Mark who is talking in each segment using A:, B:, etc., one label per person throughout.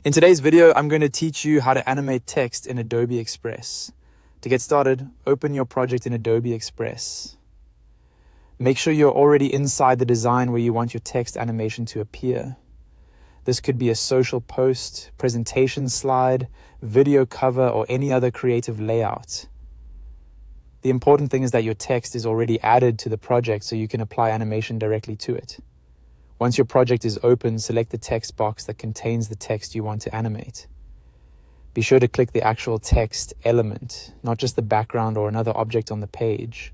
A: In today's video, I'm going to teach you how to animate text in Adobe Express. To get started, open your project in Adobe Express. Make sure you're already inside the design where you want your text animation to appear. This could be a social post, presentation slide, video cover, or any other creative layout. The important thing is that your text is already added to the project so you can apply animation directly to it. Once your project is open, select the text box that contains the text you want to animate. Be sure to click the actual text element, not just the background or another object on the page.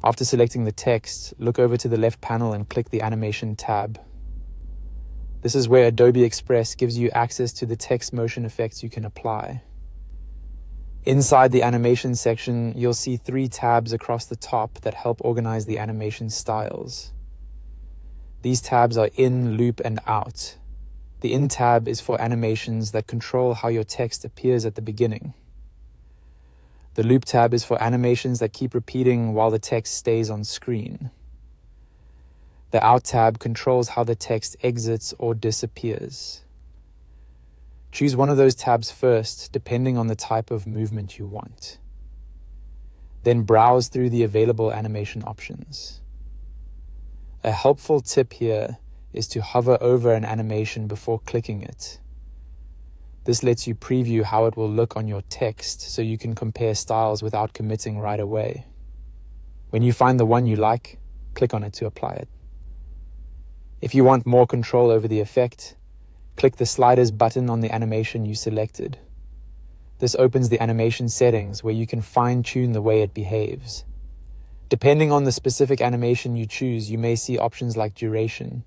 A: After selecting the text, look over to the left panel and click the Animation tab. This is where Adobe Express gives you access to the text motion effects you can apply. Inside the animation section, you'll see 3 tabs across the top that help organize the animation styles. These tabs are in, loop, and out. The in tab is for animations that control how your text appears at the beginning. The loop tab is for animations that keep repeating while the text stays on screen. The out tab controls how the text exits or disappears. Choose one of those tabs first, depending on the type of movement you want. Then browse through the available animation options. A helpful tip here is to hover over an animation before clicking it. This lets you preview how it will look on your text so you can compare styles without committing right away. When you find the one you like, click on it to apply it. If you want more control over the effect, click the sliders button on the animation you selected. This opens the animation settings where you can fine-tune the way it behaves. Depending on the specific animation you choose, you may see options like duration,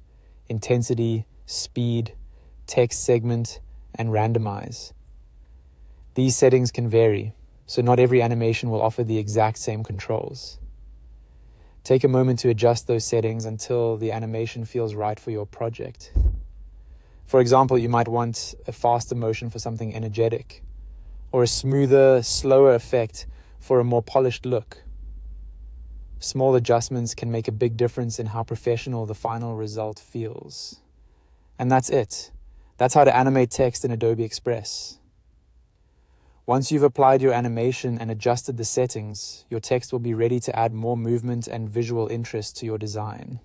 A: intensity, speed, text segment, and randomize. These settings can vary, so not every animation will offer the exact same controls. Take a moment to adjust those settings until the animation feels right for your project. For example, you might want a faster motion for something energetic, or a smoother, slower effect for a more polished look. Small adjustments can make a big difference in how professional the final result feels. And that's it. That's how to animate text in Adobe Express. Once you've applied your animation and adjusted the settings, your text will be ready to add more movement and visual interest to your design.